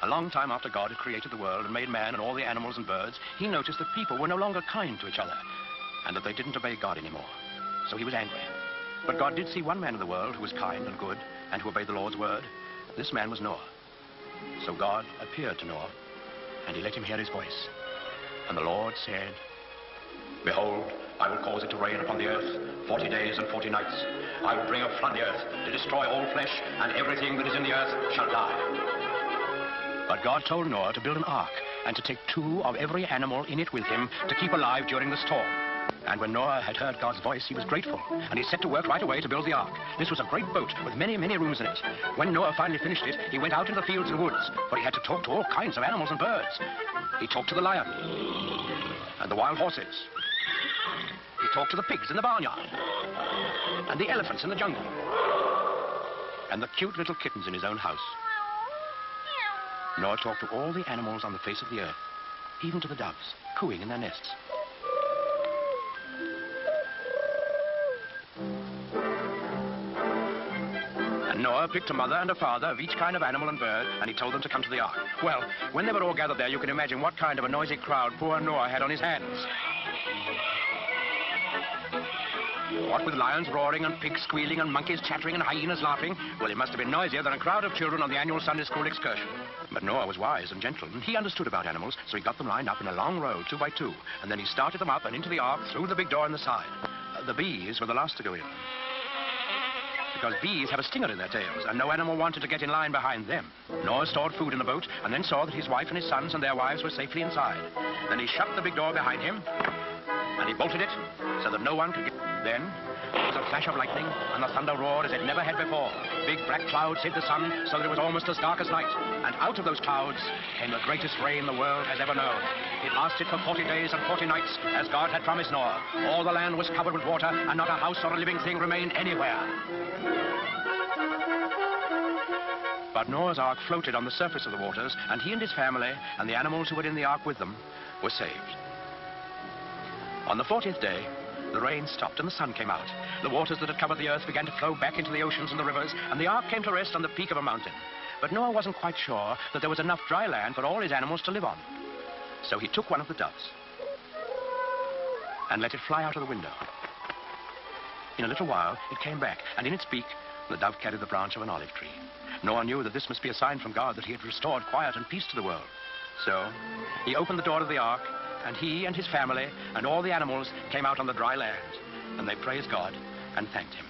A long time after God had created the world and made man and all the animals and birds, he noticed that people were no longer kind to each other and that they didn't obey God anymore. So he was angry. But God did see one man in the world who was kind and good and who obeyed the Lord's word. This man was Noah. So God appeared to Noah and he let him hear his voice. And the Lord said, "Behold, I will cause it to rain upon the earth 40 days and 40 nights. I will bring a flood the earth to destroy all flesh, and everything that is in the earth shall die." But God told Noah to build an ark and to take 2 of every animal in it with him to keep alive during the storm. And when Noah had heard God's voice, he was grateful, and he set to work right away to build the ark. This was a great boat with many, many rooms in it. When Noah finally finished it, he went out into the fields and woods, for he had to talk to all kinds of animals and birds. He talked to the lion and the wild horses. He talked to the pigs in the barnyard and the elephants in the jungle and the cute little kittens in his own house. Noah talked to all the animals on the face of the earth, even to the doves, cooing in their nests. And Noah picked a mother and a father of each kind of animal and bird, and he told them to come to the ark. Well, when they were all gathered there, you can imagine what kind of a noisy crowd poor Noah had on his hands. What with lions roaring and pigs squealing and monkeys chattering and hyenas laughing, well, it must have been noisier than a crowd of children on the annual Sunday school excursion. But Noah was wise and gentle, and he understood about animals, so he got them lined up in a long row, 2 by 2, and then he started them up and into the ark through the big door in the side. The bees were the last to go in, because bees have a stinger in their tails, and no animal wanted to get in line behind them. Noah stored food in the boat, and then saw that his wife and his sons and their wives were safely inside. Then he shut the big door behind him, and he bolted it so that no one could get... Then there was a flash of lightning, and the thunder roared as it never had before. Big black clouds hid the sun so that it was almost as dark as night. And out of those clouds came the greatest rain the world has ever known. It lasted for 40 days and 40 nights, as God had promised Noah. All the land was covered with water, and not a house or a living thing remained anywhere. But Noah's ark floated on the surface of the waters, and he and his family and the animals who were in the ark with them were saved. On the 40th day, the rain stopped and the sun came out. The waters that had covered the earth began to flow back into the oceans and the rivers, and the ark came to rest on the peak of a mountain. But Noah wasn't quite sure that there was enough dry land for all his animals to live on. So he took one of the doves and let it fly out of the window. In a little while, it came back, and in its beak, the dove carried the branch of an olive tree. Noah knew that this must be a sign from God that he had restored quiet and peace to the world. So he opened the door of the ark, and he and his family and all the animals came out on the dry land, and they praised God and thanked him.